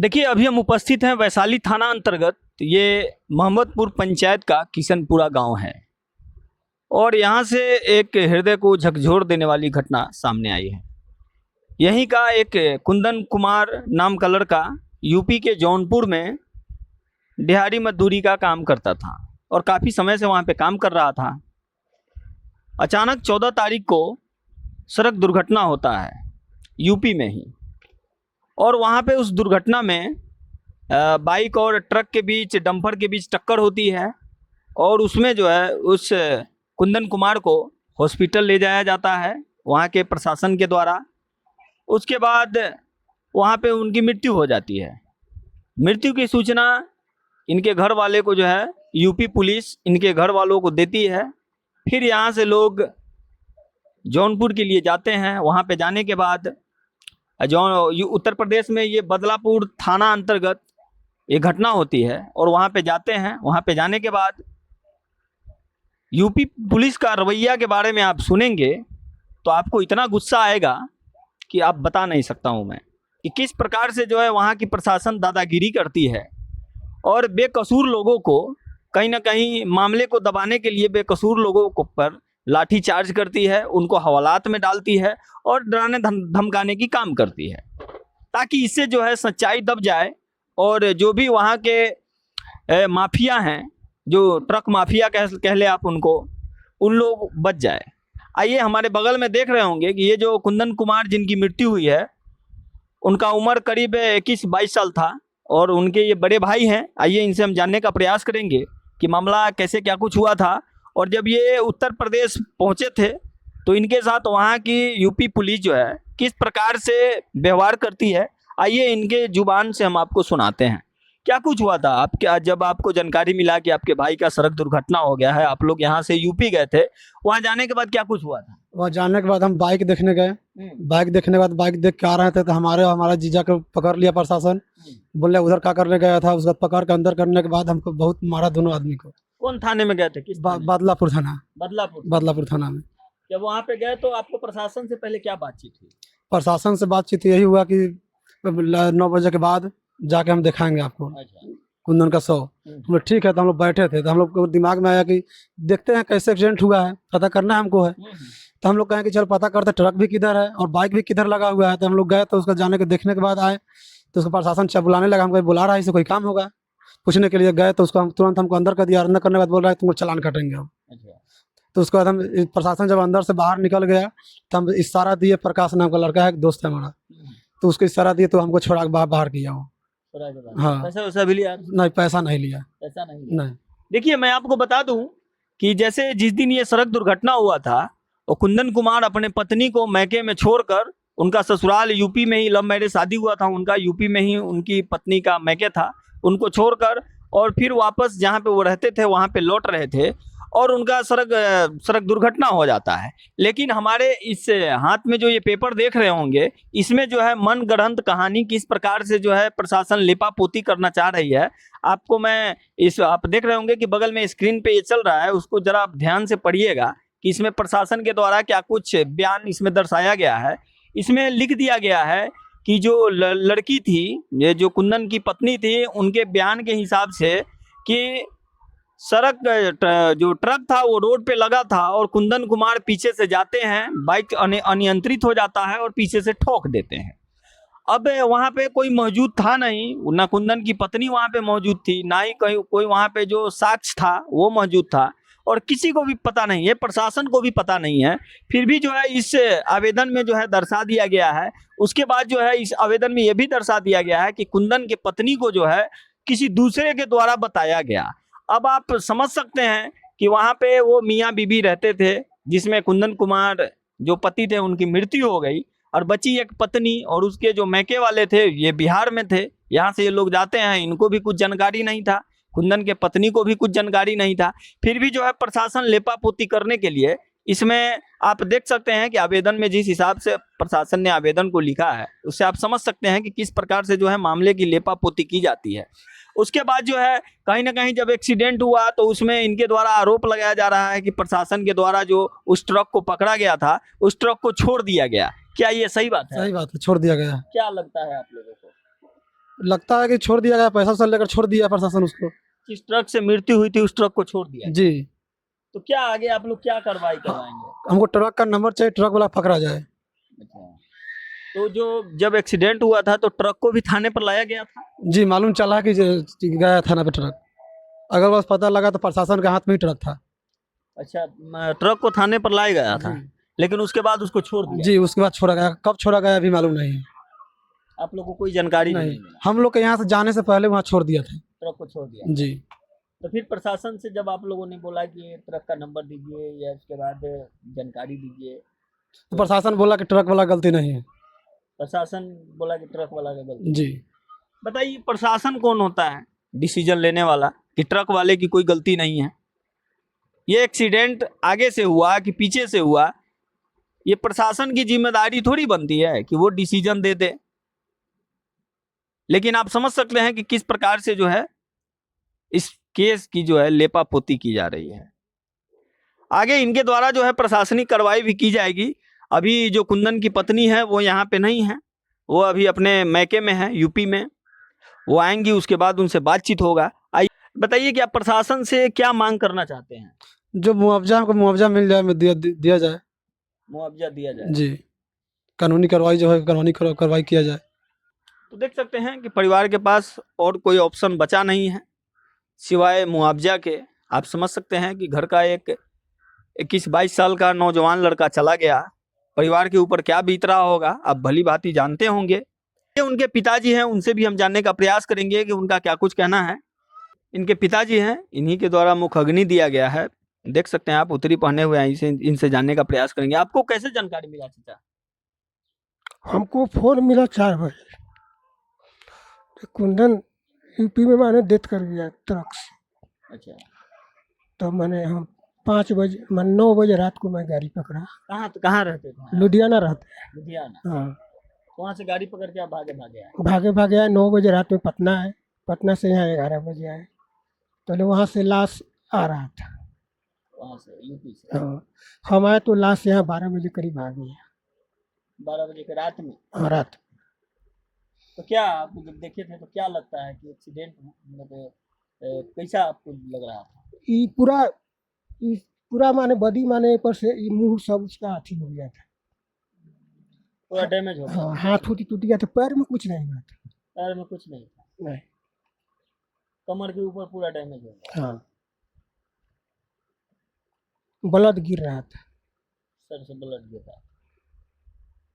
देखिए, अभी हम उपस्थित हैं वैशाली थाना अंतर्गत, ये मोहम्मदपुर पंचायत का किशनपुरा गांव है और यहाँ से एक हृदय को झकझोर देने वाली घटना सामने आई है। यहीं का एक कुंदन कुमार नाम का लड़का यूपी के जौनपुर में दिहाड़ी मजदूरी का काम करता था और काफ़ी समय से वहाँ पे काम कर रहा था। अचानक 14 तारीख को सड़क दुर्घटना होता है यूपी में ही, और वहाँ पे उस दुर्घटना में बाइक और ट्रक के बीच, डंपर के बीच टक्कर होती है और उसमें जो है उस कुंदन कुमार को हॉस्पिटल ले जाया जाता है वहाँ के प्रशासन के द्वारा। उसके बाद वहाँ पे उनकी मृत्यु हो जाती है। मृत्यु की सूचना इनके घर वाले को जो है यूपी पुलिस इनके घर वालों को देती है। फिर यहाँ से लोग जौनपुर के लिए जाते हैं। वहाँ पे जाने के बाद उत्तर प्रदेश में ये बदलापुर थाना अंतर्गत ये घटना होती है और वहाँ पे जाते हैं। वहाँ पे जाने के बाद यूपी पुलिस का रवैया के बारे में आप सुनेंगे तो आपको इतना गुस्सा आएगा कि आप बता नहीं सकता हूँ मैं कि किस प्रकार से जो है वहाँ की प्रशासन दादागिरी करती है और बेकसूर लोगों को कहीं ना कहीं मामले को दबाने के लिए बेकसूर लोगों को पर लाठी चार्ज करती है, उनको हवालात में डालती है और डराने धमकाने की काम करती है, ताकि इससे जो है सच्चाई दब जाए और जो भी वहाँ के माफिया हैं, जो ट्रक माफिया कह ले आप उनको, उन लोग बच जाए। आइए, हमारे बगल में देख रहे होंगे कि ये जो कुंदन कुमार जिनकी मृत्यु हुई है, उनका उम्र करीब 21-22 साल था और उनके ये बड़े भाई हैं। आइए इनसे हम जानने का प्रयास करेंगे कि मामला कैसे क्या कुछ हुआ था और जब ये उत्तर प्रदेश पहुंचे थे तो इनके साथ वहाँ की यूपी पुलिस जो है किस प्रकार से व्यवहार करती है। आइए इनके जुबान से हम आपको सुनाते हैं क्या कुछ हुआ था। आपके जब आपको जानकारी मिला कि आपके भाई का सड़क दुर्घटना हो गया है, आप लोग यहाँ से यूपी गए थे, वहाँ जाने के बाद क्या कुछ हुआ था? वहाँ जाने के बाद हम बाइक देखने गए। बाइक देखने के बाद बाइक देख के आ रहे थे तो हमारा जीजा को पकड़ लिया प्रशासन। बोले उधर क्या करने गया था। उसके बाद पकड़ के अंदर करने के बाद हमको बहुत मारा, दोनों आदमी को। कौन थाने में गए थे? किस थाने? बदलापुर थाना। बदलापुर थाना में जब वहाँ पे गए तो आपको प्रशासन से पहले क्या बातचीत हुई? प्रशासन से बातचीत यही हुआ कि 9 बजे के बाद जाके हम दिखाएंगे आपको कुंदन का शव। हम लोग ठीक है, तो हम लोग बैठे थे तो हम लोग को दिमाग में आया कि देखते हैं कैसे एक्सीडेंट हुआ है, पता करना हमको है। तो हम लोग कहें कि चल पता करते, ट्रक भी किधर है और बाइक भी किधर लगा हुआ है। तो हम लोग गए तो उसका जाने के देखने के बाद आए तो उसका प्रशासन बुलाने लगा। हमको बुला रहा है, इसे कोई काम होगा पूछने के लिए गए तो उसको तुरंत हमको अंदर कर दिया। अंदर करने के बाद बोल रहा है तुमको चालान काटेंगे हम। तो उसके बाद हम प्रशासन जब अंदर से बाहर निकल गया तो हम इशारा दिए, प्रकाश नाम का लड़का है, एक दोस्त है हमारा, तो उसको इशारा दिए तो हमको छोड़ा के बाहर किया वो। हाँ, पैसा भी लिया? नहीं, पैसा नहीं लिया। पैसा नहीं। देखिए, मैं आपको बता दूं कि जैसे जिस दिन ये सड़क दुर्घटना हुआ था और कुंदन कुमार अपने पत्नी को मैके में छोड़कर, उनका ससुराल यूपी में ही, लव मैरिज शादी हुआ था उनका, यूपी में ही उनकी पत्नी का मैके था, उनको छोड़कर और फिर वापस जहाँ पे वो रहते थे वहाँ पे लौट रहे थे और उनका सड़क दुर्घटना हो जाता है। लेकिन हमारे इस हाथ में जो ये पेपर देख रहे होंगे, इसमें जो है मनगढ़ंत कहानी किस प्रकार से जो है प्रशासन लिपापोती करना चाह रही है। आपको मैं आप देख रहे होंगे कि बगल में स्क्रीन पे ये चल रहा है, उसको जरा आप ध्यान से पढ़िएगा कि इसमें प्रशासन के द्वारा क्या कुछ बयान इसमें दर्शाया गया है। इसमें लिख दिया गया है कि जो लड़की थी, ये जो कुंदन की पत्नी थी, उनके बयान के हिसाब से कि सड़क जो ट्रक था वो रोड पे लगा था और कुंदन कुमार पीछे से जाते हैं, बाइक अनियंत्रित हो जाता है और पीछे से ठोक देते हैं। अब वहाँ पे कोई मौजूद था नहीं, ना कुंदन की पत्नी वहाँ पे मौजूद थी, ना ही कोई वहाँ पे जो साक्ष्य था वो मौजूद था और किसी को भी पता नहीं है, प्रशासन को भी पता नहीं है। फिर भी जो है इस आवेदन में जो है दर्शा दिया गया है। उसके बाद जो है इस आवेदन में ये भी दर्शा दिया गया है कि कुंदन के पत्नी को जो है किसी दूसरे के द्वारा बताया गया। अब आप समझ सकते हैं कि वहाँ पे वो मियाँ बीबी रहते थे, जिसमें कुंदन कुमार जो पति थे उनकी मृत्यु हो गई और बची एक पत्नी, और उसके जो मैके वाले थे ये बिहार में थे। यहाँ से ये लोग जाते हैं, इनको भी कुछ जानकारी नहीं था, कुंदन के पत्नी को भी कुछ जानकारी नहीं था। फिर भी जो है प्रशासन लेपापोती करने के लिए, इसमें आप देख सकते हैं कि आवेदन में जिस हिसाब से प्रशासन ने आवेदन को लिखा है उससे आप समझ सकते हैं कि किस प्रकार से जो है मामले की लेपापोती की जाती है। उसके बाद जो है कहीं ना कहीं जब एक्सीडेंट हुआ तो उसमें इनके द्वारा आरोप लगाया जा रहा है कि प्रशासन के द्वारा जो उस ट्रक को पकड़ा गया था उस ट्रक को छोड़ दिया गया। क्या ये सही बात है? सही बात है, छोड़ दिया गया। क्या लगता है आप लोगों को? लगता है कि छोड़ दिया गया, पैसा वैसा लेकर छोड़ दिया प्रशासन उसको। जिस ट्रक से मृत्यु हुई थी उस ट्रक को छोड़ दिया। जी, तो क्या आगे आप लोग क्या कार्रवाई करवाएंगे? हमको ट्रक का नंबर चाहिए, ट्रक वाला पकड़ा जाए। अच्छा। तो जो जब एक्सीडेंट हुआ था तो ट्रक को भी थाने पर लाया गया था? जी, मालूम चला कि गया थाना पे ट्रक, अगर बस पता लगा तो प्रशासन के हाथ में ही ट्रक था। अच्छा, ट्रक को थाने पर लाया गया था, जी। लेकिन उसके बाद उसको छोड़ दिया। जी, उसके बाद छोड़ा गया, कब छोड़ा गया अभी मालूम नहीं है। आप लोग को कोई जानकारी नहीं नहीं, मिला? हम लोग के यहाँ से जाने से पहले वहाँ छोड़ दिया था। ट्रक को छोड़ दिया। जी, तो फिर प्रशासन से जब आप लोगों ने बोला कि ट्रक का नंबर दीजिए या उसके बाद जानकारी दीजिए, तो प्रशासन बोला कि ट्रक वाला गलती नहीं है। प्रशासन बोला कि ट्रक वाला का गलती। जी, बताइए प्रशासन कौन होता है डिसीजन लेने वाला कि ट्रक वाले की कोई गलती नहीं है? ये एक्सीडेंट आगे से हुआ कि पीछे से हुआ, ये प्रशासन की जिम्मेदारी थोड़ी बनती है कि वो डिसीजन दे दे। लेकिन आप समझ सकते हैं कि किस प्रकार से जो है इस केस की जो है लेपापोती की जा रही है। आगे इनके द्वारा जो है प्रशासनिक कार्रवाई भी की जाएगी। अभी जो कुंदन की पत्नी है वो यहाँ पे नहीं है, वो अभी अपने मैके में है, यूपी में। वो आएंगी, उसके बाद उनसे बातचीत होगा। आइए बताइए कि आप प्रशासन से क्या मांग करना चाहते हैं? जो मुआवजा हमको मुआवजा मिल जाए, दिया जाए। मुआवजा दिया जाए। जी, कानूनी कार्रवाई जो है कानूनी कार्रवाई किया जाए। तो देख सकते हैं कि परिवार के पास और कोई ऑप्शन बचा नहीं है सिवाय मुआवजा के। आप समझ सकते हैं कि घर का एक 21-22 साल का नौजवान लड़का चला गया, परिवार के ऊपर क्या बीत रहा होगा आप भली भांति जानते होंगे। ये उनके पिताजी हैं, उनसे भी हम जानने का प्रयास करेंगे कि उनका क्या कुछ कहना है। इनके पिताजी हैं, इन्हीं के द्वारा मुख अग्नि दिया गया है। देख सकते हैं आप, उत्तरी पहने हुए हैं, इनसे जानने का प्रयास करेंगे। आपको कैसे जानकारी मिला चाचा? हमको फोन मिला 4 बजे, तो कुंदन यूपी में मैंने डेथ कर दिया ट्रक से। अच्छा, तो मैंने हम 5 बजे, मैं 9 बजे रात को मैं गाड़ी पकड़ा। कहाँ रहते थे? लुधियाना रहते हैं। लुधियाना। हाँ, वहाँ से गाड़ी पकड़ के आप भागे भागे आए? भागे आए। 9 बजे रात में पटना आए, पटना से यहाँ 11 बजे आए। तो वहाँ से लाश आ रहा था, वहाँ से यूपी से। हाँ, हम आए तो लाश यहाँ 12 बजे करीब आ गई। 12 बजे के रात में? हाँ, रात। तो क्या आप जब देखे थे तो क्या लगता है कि एक्सीडेंट मतलब कैसा आपको लग रहा था? ये पूरा माने बदी माने पर से ये मुंह सब उसका अथी हो गया था, पूरा डैमेज हो गया? हाँ, हाथ टूट गया था, पैर में कुछ नहीं हुआ था। पैर में कुछ नहीं था? नहीं, कमर के ऊपर पूरा डैमेज हो गया? हाँ, ब्लड गिर रहा था। सर से ब्लड गिर रहा था।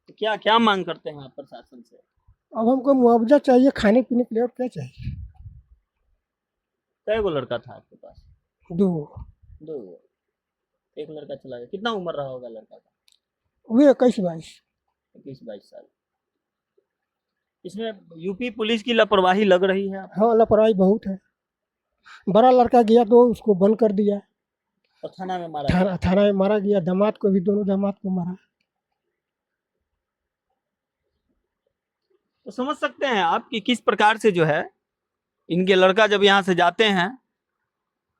तो क्या क्या मांग करते हैं आप प्रशासन से? अब हमको मुआवजा चाहिए, खाने पीने के लिए। और क्या चाहिए? कै गो लड़का था आपके पास? 2। 2 गो। एक लड़का चला गया। कितना उम्र रहा होगा लड़का का? वे 21-22। 21-22 साल। इसमें यूपी पुलिस की लापरवाही लग रही है आपको? हाँ, लापरवाही बहुत है। बड़ा लड़का गया तो उसको बंद कर दिया, और थाना में मारा गया। थाना में मारा गया। दामाद को भी, दोनों दामाद को मारा। तो समझ सकते हैं आप कि किस प्रकार से जो है इनके लड़का जब यहाँ से जाते हैं,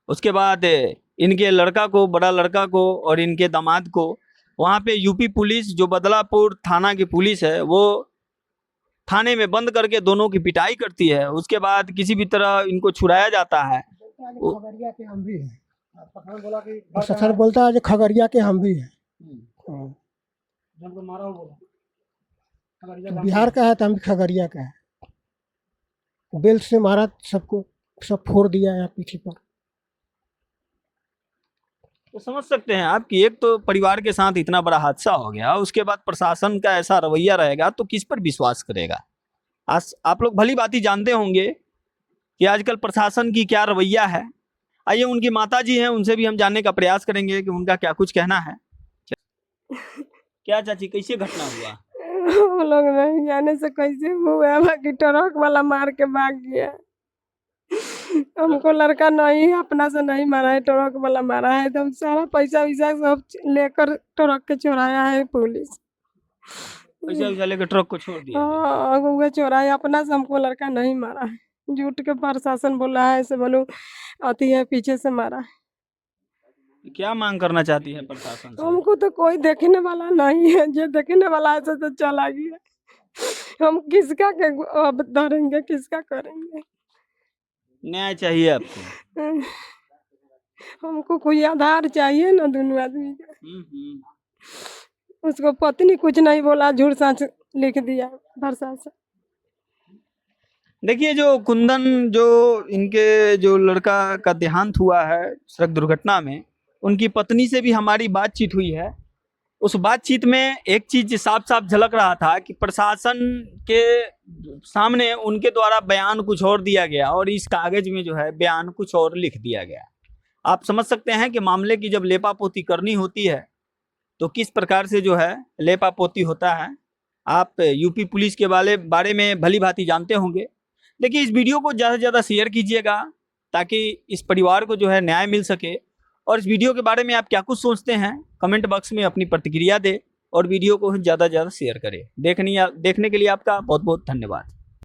उसके बाद इनके लड़का को, बड़ा लड़का को और इनके दामाद को वहाँ पे यूपी पुलिस, जो बदलापुर थाना की पुलिस है, वो थाने में बंद करके दोनों की पिटाई करती है। उसके बाद किसी भी तरह इनको छुड़ाया जाता है। खगड़िया के हम भी हैं। प्रशासन बोलता है कि खगड़िया के हम भी हैं। हाँ। बिहार का है तो हम भी खगड़िया का है। बेल्ट से मारा, सबको सब फोड़ दिया यहाँ पीछे पर। तो समझ सकते हैं आप कि एक तो परिवार के साथ इतना बड़ा हादसा हो गया, उसके बाद प्रशासन का ऐसा रवैया रहेगा तो किस पर विश्वास करेगा? आज आप लोग भली भांति जानते होंगे कि आजकल प्रशासन की क्या रवैया है। आइए उनकी माताजी हैं, उनसे भी हम जानने का प्रयास करेंगे कि उनका क्या कुछ कहना है। क्या चाची, कैसे घटना हुआ? हम लोग नहीं जाने से कैसे हुआ, बाकी ट्रक वाला मार के भाग गया। हमको लड़का नहीं, अपना से नहीं मारा है, ट्रक वाला मारा है। तो सारा पैसा वैसा सब लेकर ट्रक के चुराया है पुलिस। पैसा वैसा लेकर ट्रक को छोड़ दिया? हाँ, वो चुराया, अपना से हमको लड़का नहीं मारा है। झूठ के प्रशासन बोला है, ऐसे बोलूं आती है पीछे से मारा है। क्या मांग करना चाहती है प्रशासन से? हमको तो कोई देखने वाला नहीं है, जो देखने वाला है तो चला गया। हम किसका के अब धरेंगे, किसका करेंगे? न्याय चाहिए आपको। हमको कोई आधार चाहिए ना दोनों आदमी का। उसको पत्नी कुछ नहीं बोला, झूठ सच लिख दिया प्रशासन। देखिए जो कुंदन, जो इनके जो लड़का का देहांत हुआ है सड़क दुर्घटना में, उनकी पत्नी से भी हमारी बातचीत हुई है। उस बातचीत में एक चीज साफ साफ झलक रहा था कि प्रशासन के सामने उनके द्वारा बयान कुछ और दिया गया और इस कागज में जो है बयान कुछ और लिख दिया गया। आप समझ सकते हैं कि मामले की जब लेपापोती करनी होती है तो किस प्रकार से जो है लेपापोती होता है। आप यूपी पुलिस के बारे में भली भांति जानते होंगे। देखिए इस वीडियो को ज़्यादा से ज़्यादा शेयर कीजिएगा ताकि इस परिवार को जो है न्याय मिल सके। और इस वीडियो के बारे में आप क्या कुछ सोचते हैं कमेंट बॉक्स में अपनी प्रतिक्रिया दें और वीडियो को ज़्यादा से ज़्यादा शेयर करें। देखने के लिए आपका बहुत बहुत धन्यवाद।